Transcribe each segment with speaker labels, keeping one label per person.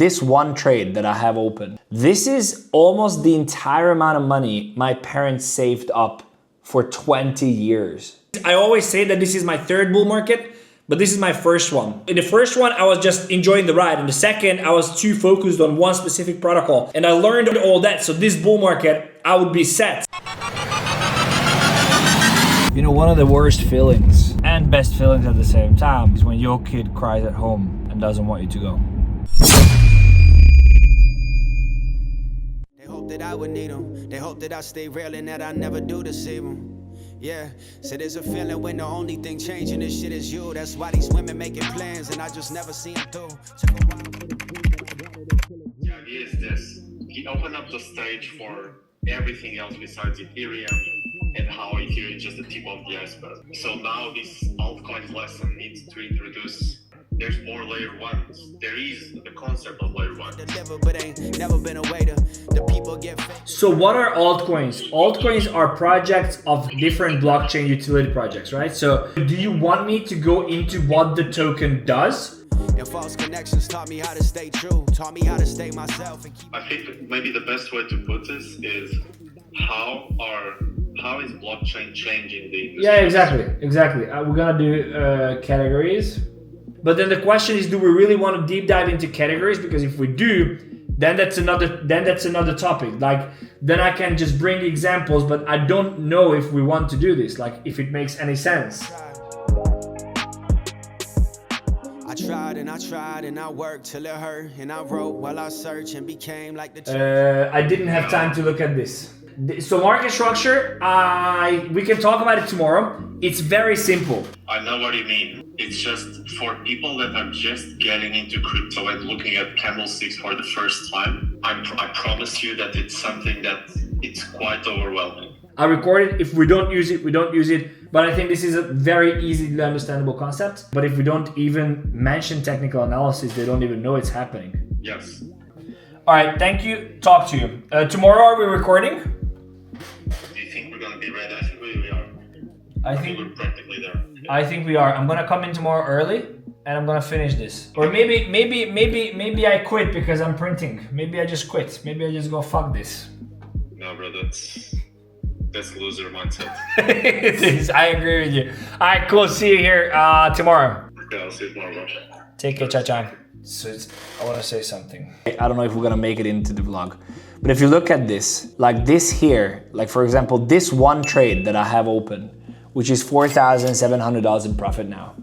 Speaker 1: this one trade that I have open. This is almost the entire amount of money my parents saved up for 20 years. I always say that this is my third bull market, but this is my first one. In the first one, I was just enjoying the ride. In the second, I was too focused on one specific protocol, and I learned all that. So this bull market, I would be set. You know, one of the worst feelings and best feelings at the same time is when your kid cries at home and doesn't want you to go.
Speaker 2: They hope that I would need them. They hope that I stay real and that I never do deceive them. Yeah, so there's a feeling when the only thing changing this shit is you. That's why these women making plans and I just never see them through.
Speaker 3: The idea is this. He opened up the stage for everything else besides Ethereum, and how Ethereum is just the tip of the iceberg. So now this altcoins lesson needs to introduce, there's more layer ones. There is the concept of layer one.
Speaker 1: So what are altcoins? Altcoins are projects of different blockchain utility projects, right? So do you want me to go into what the token does?
Speaker 2: And false connections taught me how to stay true, taught me how to stay myself and keep.
Speaker 3: I think maybe the best way to put this is how is blockchain changing the industry?
Speaker 1: Yeah, exactly. We're gonna do categories, but then the question is, do we really want to deep dive into categories? Because if we do, then that's another topic. Like, then I can just bring examples, but I don't know if we want to do this, like if it makes any sense.
Speaker 2: I tried and I worked till it hurt, and I wrote while I searched and became like the
Speaker 1: I didn't have time to look at this. So market structure, we can talk about it tomorrow. It's very simple.
Speaker 3: I know what you mean. It's just for people that are just getting into crypto and looking at candlesticks for the first time. I promise you that it's something that it's quite overwhelming.
Speaker 1: I record it. If we don't use it, we don't use it. But I think this is a very easily understandable concept. But if we don't even mention technical analysis, they don't even know it's happening.
Speaker 3: Yes.
Speaker 1: All right, thank you. Talk to you. Tomorrow, are we recording?
Speaker 3: Do you think we're going to be ready? I think we are.
Speaker 1: I think
Speaker 3: we're practically there.
Speaker 1: I think we are. I'm going to come in tomorrow early and I'm going to finish this. Or maybe I quit because I'm printing. Maybe I just quit. Maybe I just go fuck this.
Speaker 3: No, bro, that's loser mindset.
Speaker 1: It is. I agree with you. All right, cool. See you here tomorrow.
Speaker 3: Okay, I'll see you tomorrow, bro.
Speaker 1: Take care, 𝗙𝗵𝗊. So I want to say something. I don't know if we're going to make it into the vlog, but if you look at this, like this here, like for example, this one trade that I have open, which is $4,700 in profit now.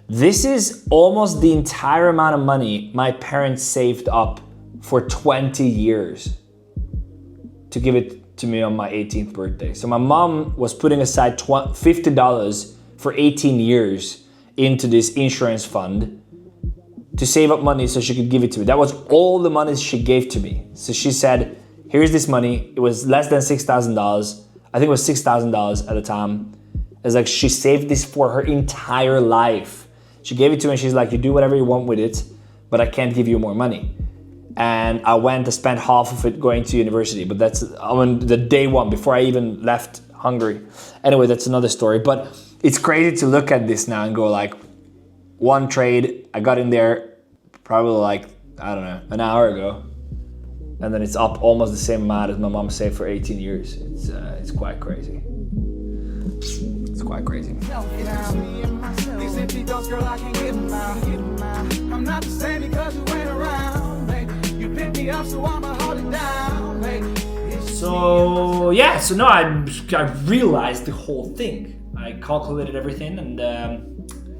Speaker 1: This is almost the entire amount of money my parents saved up for 20 years to give it to me on my 18th birthday. So my mom was putting aside $50 for 18 years into this insurance fund to save up money so she could give it to me. That was all the money she gave to me. So she said, here's this money. It was less than $6,000. I think it was $6,000 at the time. It's like she saved this for her entire life. She gave it to me and she's like, you do whatever you want with it, but I can't give you more money. And I went to spend half of it going to university, but that's on the day one before I even left Hungary. Anyway, that's another story. But it's crazy to look at this now and go like, one trade, I got in there probably like, I don't know, an hour ago. And then it's up almost the same amount as my mom saved for 18 years. It's quite crazy. It's quite crazy.
Speaker 4: These empty thoughts, girl, I can't get them out. I'm not the same because you ain't around, baby. You pick me up, so I'ma hold it down, baby.
Speaker 1: So yeah, so no, I realized the whole thing. I calculated everything and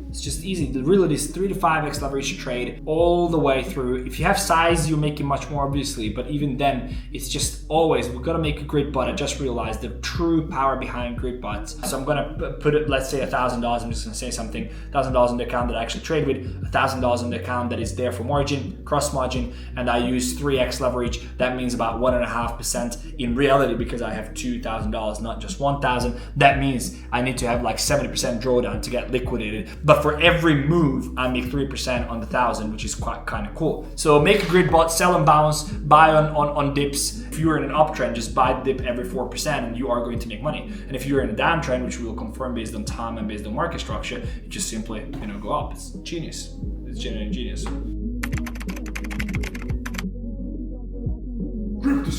Speaker 1: it's just easy. Really, this 3 to 5x leverage trade all the way through. If you have size, you're making much more, obviously, but even then, it's just always, we've got to make a grid bot. I just realized the true power behind grid bots. So I'm gonna put it, let's say $1,000, I'm just gonna say something, $1,000 in the account that I actually trade with, $1,000 in the account that is there for margin, cross margin, and I use 3x leverage. That means about 1.5% in reality because I have $2,000, not just 1,000. That means I need to have like 70% drawdown to get liquidated. But for every move, I make 3% on the 1,000, which is quite kind of cool. So make a grid bot, sell and bounce, buy on dips. If you're in an uptrend, just buy the dip every 4% and you are going to make money. And if you're in a downtrend, which we will confirm based on time and based on market structure, you just simply go up. It's genius. It's genuine genius.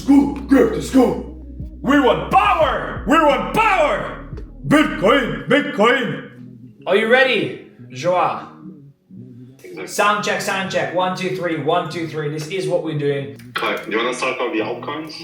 Speaker 1: 𝗃𝗃𝗃. We want power! We want power! Bitcoin! Bitcoin! Are you ready, Joa? Sound check, sound check. 1, 2, 3, 1, 2, 3. This is what we're doing.
Speaker 3: Okay, do you want to start off the altcoins?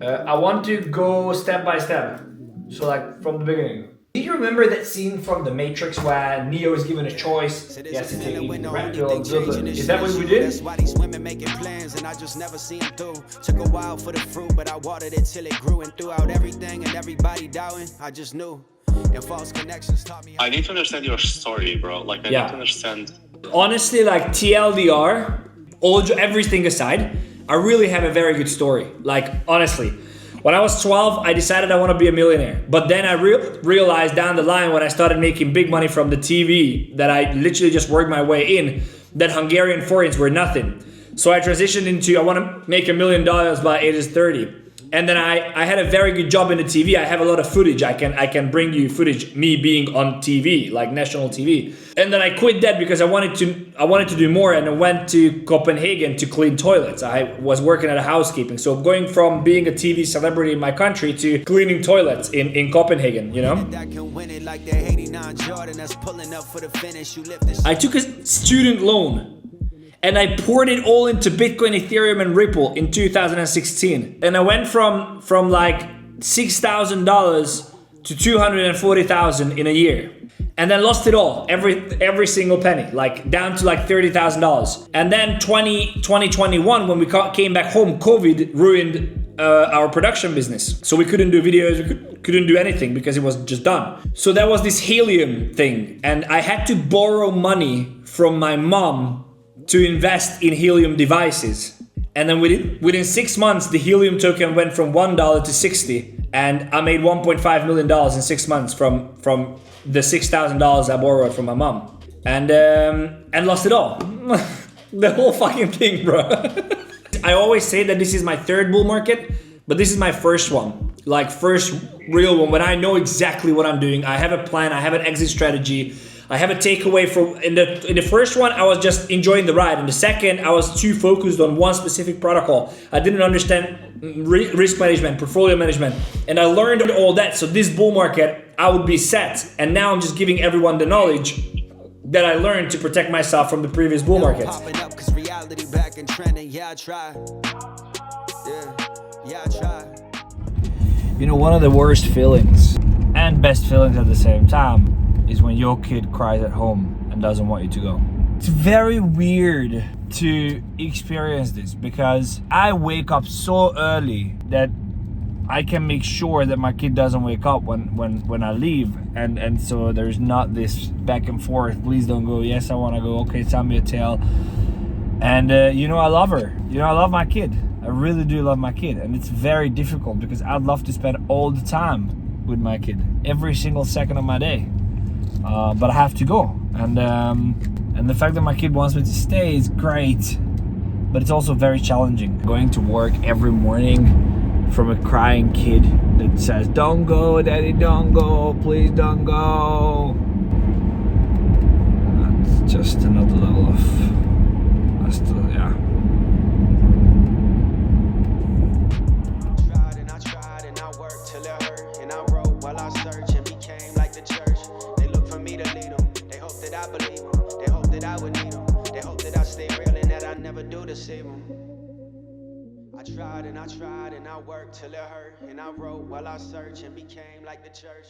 Speaker 1: I want to go step by step. So like from the beginning. Do you remember that scene from The Matrix where Neo is given a choice? He has to take a red pill or blue pill. Is that what we did?
Speaker 2: That's why these women making plans and I just never see them through. Took a while for the fruit, but I watered it till it grew. And throughout everything and everybody doubting, I just knew. And false connections taught me.
Speaker 3: I need to understand your story, bro. Like, I need to understand.
Speaker 1: Honestly, like TLDR, everything aside, I really have a very good story. Like, honestly. When I was 12, I decided I want to be a millionaire. But then I realized down the line when I started making big money from the TV that I literally just worked my way in, that Hungarian forints were nothing. So I transitioned into I want to make $1 million by ages 30. And then I had a very good job in the TV. I have a lot of footage. I can bring you footage, me being on TV, like national TV. And then I quit that because I wanted to do more, and I went to Copenhagen to clean toilets. I was working at a housekeeping. So going from being a TV celebrity in my country to cleaning toilets in Copenhagen, you know? I took a student loan. And I poured it all into Bitcoin, Ethereum, and Ripple in 2016. And I went from like $6,000 to $240,000 in a year. And then lost it all, every single penny, like down to like $30,000. And then 2021, when we came back home, COVID ruined our production business. So we couldn't do videos, we couldn't do anything because it was just done. So that was this helium thing. And I had to borrow money from my mom to invest in helium devices. And then within 6 months, the helium token went from $1 to 60. And I made $1.5 million in 6 months from the $6,000 I borrowed from my mom. And lost it all. The whole fucking thing, bro. I always say that this is my third bull market, but this is my first one. Like first real one, when I know exactly what I'm doing. I have a plan, I have an exit strategy. I have a takeaway from, in the first one, I was just enjoying the ride. In the second, I was too focused on one specific protocol. I didn't understand risk management, portfolio management, and I learned all that. So this bull market, I would be set. And now I'm just giving everyone the knowledge that I learned to protect myself from the previous bull markets. You know, one of the worst feelings and best feelings at the same time is when your kid cries at home and doesn't want you to go. It's very weird to experience this because I wake up so early that I can make sure that my kid doesn't wake up when I leave, and so there's not this back and forth. Please don't go. Yes, I want to go. Okay, tell me a tale. And you know, I love her. You know, I love my kid. I really do love my kid, and it's very difficult because I'd love to spend all the time with my kid, every single second of my day. But I have to go, and the fact that my kid wants me to stay is great, but it's also very challenging. Going to work every morning from a crying kid that says, "Don't go, daddy, don't go, please don't go." That's just another level of, yeah.
Speaker 2: I tried and I worked till it hurt, and I wrote while I searched and became like the church. They look for me to lead them. They hope that I believe them. They hope that I would need them. They hope that I stay real and that I never do deceive them. I tried and I worked till it hurt, and I wrote while I searched and became like the church.